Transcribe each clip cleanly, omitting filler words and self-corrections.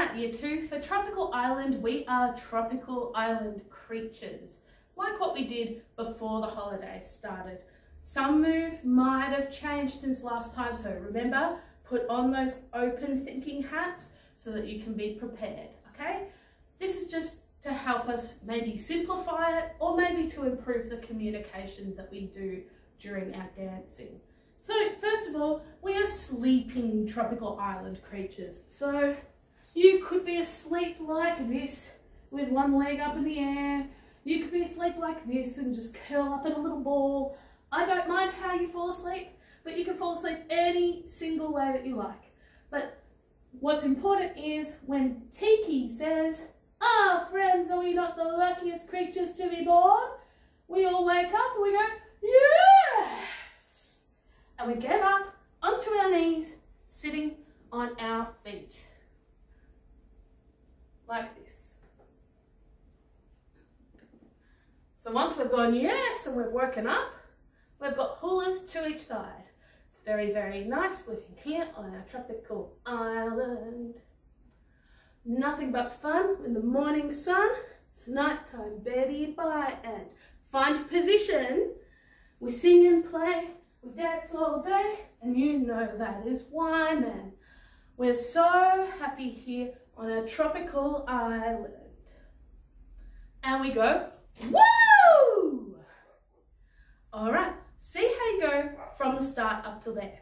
right, Year 2, for Tropical Island, we are tropical island creatures, like what we did before the holiday started. Some moves might have changed since last time, so remember, put on those open thinking hats so that you can be prepared, okay? This is just to help us maybe simplify it or maybe to improve the communication that we do during our dancing. So first of all, we are sleeping tropical island creatures. So you could be asleep like this with one leg up in the air. You could be asleep like this and just curl up in a little ball. I don't mind how you fall asleep, but you can fall asleep any single way that you like. But what's important is when Tiki says, "Ah, friends, are we not the luckiest creatures to be born?" We all wake up and we go, "Yes!" And we get up onto our knees, sitting on our feet. Like this. So once we've gone yes and we've woken up, we've got hulas to each side. It's very, very nice living here on our tropical island. Nothing but fun in the morning sun. It's nighttime, Betty bye, and find your position. We sing and play, we dance all day, and you know that is why, man. We're so happy here on our tropical island. And we go, woo! All right, see how you go from the start up till there.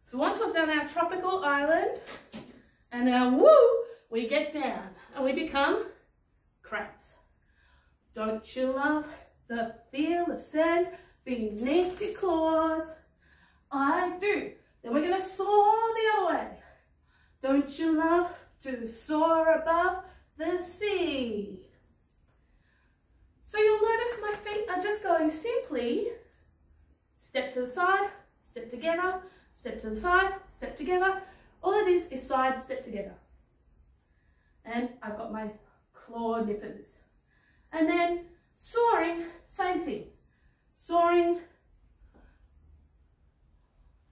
So once we've done our tropical island and our woo, we get down and we become crabs. Don't you love the feel of sand beneath your claws? I do. Then we're going to soar the other way. Don't you love to soar above the sea? So you'll notice my feet are just going simply step to the side, step together, step to the side, step together. All it is side, step together. And I've got my claw nippers. And then soaring, same thing. Soaring,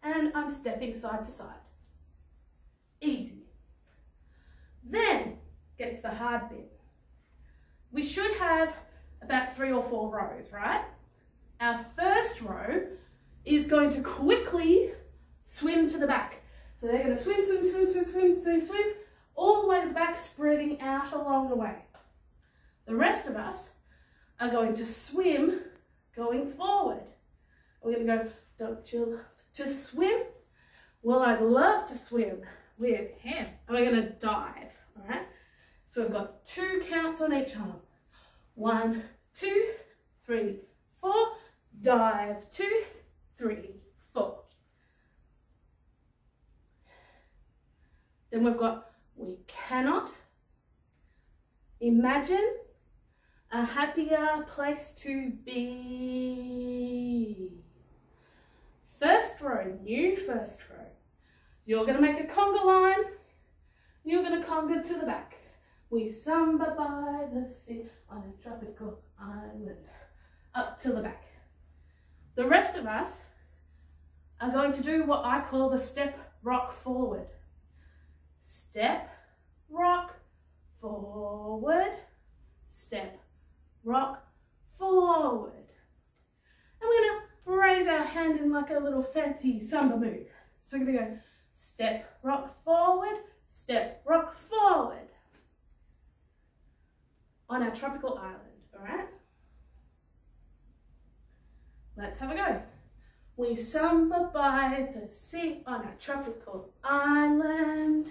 and I'm stepping side to side. Easy. Then gets the hard bit. We should have about 3 or 4 rows, right? Our first row is going to quickly swim to the back. So they're going to swim, swim, swim, swim, swim, swim, swim, all the way to the back, spreading out along the way. The rest of us are going to swim going forward. We're going to go, don't you love to swim? Well, I'd love to swim with him. And we're going to dive, all right? So we've got 2 counts on each arm. 1, 2, 3, 4, dive, 2, 3, 4. Then we've got, we cannot imagine a happier place to be. First row, new first row. You're going to make a conga line. You're going to conga to the back. We samba by the sea on a tropical island. Up to the back. The rest of us are going to do what I call the step, rock, forward. Step, rock, forward. Step, rock, forward. And we're going to raise our hand in like a little fancy samba move. So we're going to go step, rock, forward, step, rock, forward. On our tropical island, all right? Let's have a go. We samba by the sea on our tropical island.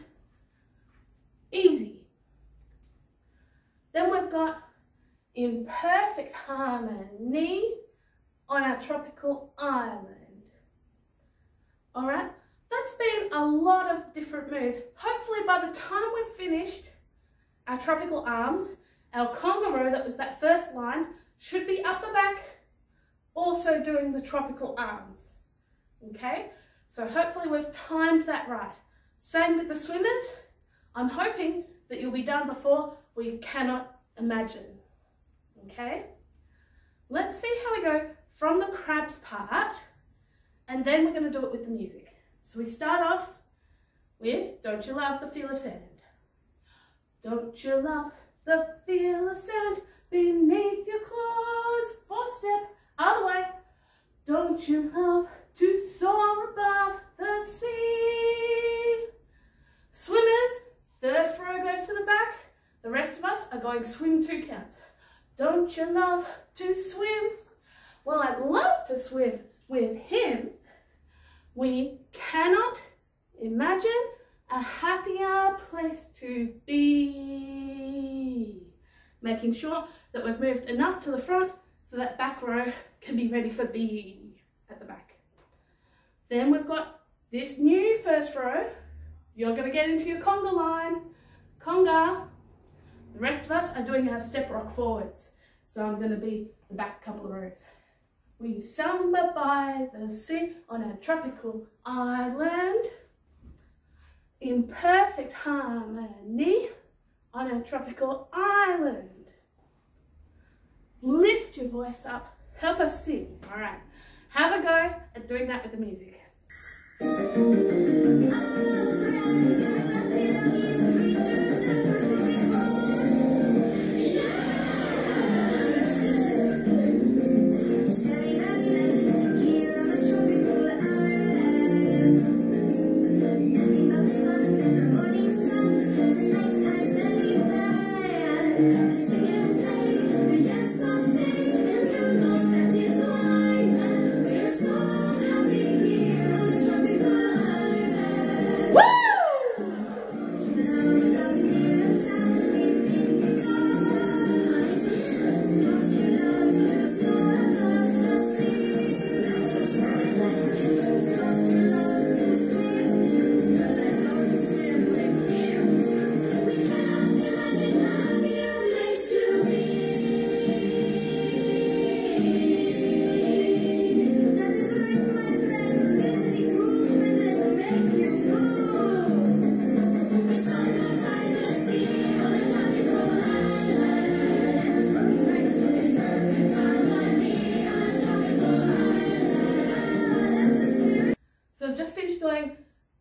Easy. Then we've got in perfect harmony on our tropical island. All right, that's being a lot of different moves. Hopefully by the time we've finished our tropical arms, our conga row, that was that first line, should be up the back, also doing the tropical arms. Okay, so hopefully we've timed that right. Same with the swimmers. I'm hoping that you'll be done before we cannot imagine. Okay, let's see how we go from the crabs part, and then we're going to do it with the music. So we start off with Don't You Love the Feel of Sand? Don't you love the feel of sand beneath your claws? Fourth step, other way. Don't you love to soar above the sea? Swimmers, first row goes to the back. The rest of us are going swim 2 counts. Don't you love to swim? Well, I'd love to swim with him. We cannot imagine a happier place to be. Making sure that we've moved enough to the front so that back row can be ready for B at the back. Then we've got this new first row. You're going to get into your conga line. Conga. The rest of us are doing our step rock forwards. So I'm going to be the back couple of rows. We samba by the sea on a tropical island, in perfect harmony on a tropical island. Lift your voice up, help us sing. All right, have a go at doing that with the music.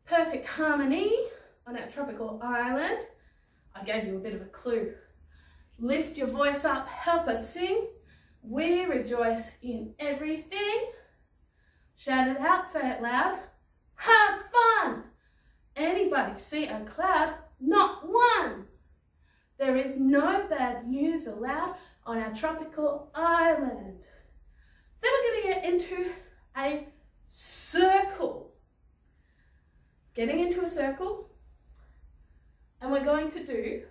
Perfect harmony on our tropical island. I gave you a bit of a clue. Lift your voice up, help us sing. We rejoice in everything. Shout it out, say it loud. Have fun. Anybody see a cloud? Not one. There is no bad news allowed on our tropical island. Then we're going to get into a circle. Getting into a circle, and we're going to do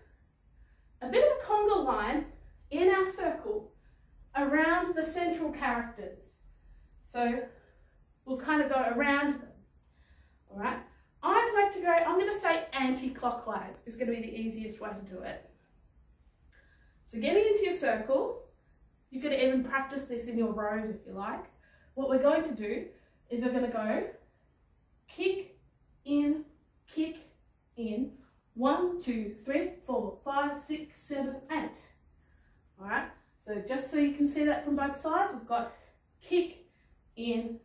a bit of a conga line in our circle around the central characters. So we'll kind of go around them. All right, I'd like to go, I'm going to say anti-clockwise is going to be the easiest way to do it. So getting into your circle, you could even practice this in your rows if you like. What we're going to do is we're going to go kick, in, 1, 2, 3, 4, 5, 6, 7, 8. All right, so just so you can see that from both sides, we've got kick, in,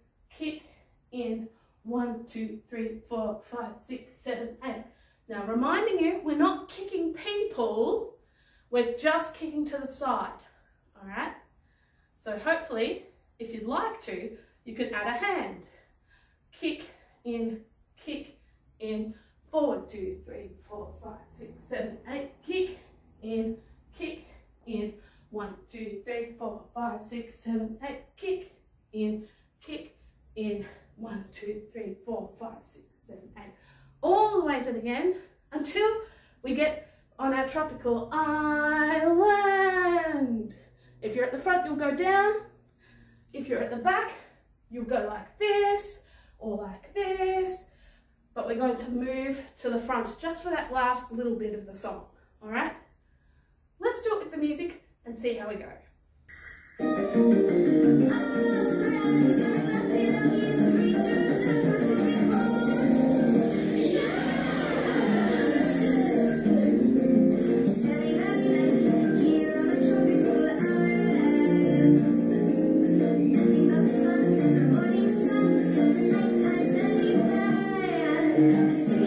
1, 2, 3, 4, 5, 6, 7, 8. Now reminding you, we're not kicking people, we're just kicking to the side. All right, so hopefully, if you'd like to, you could add a hand. Kick, in, 4, 2, 3, 4, 5, 6, 7, 8. Kick, in, 1, 2, 3, 4, 5, 6, 7, 8. Kick, in, 1, 2, 3, 4, 5, 6, 7, 8. All the way to the end until we get on our tropical island. If you're at the front, you'll go down. If you're at the back, you'll go like this or like this. But we're going to move to the front just for that last little bit of the song. All right? Let's do it with the music and see how we go. Tonight,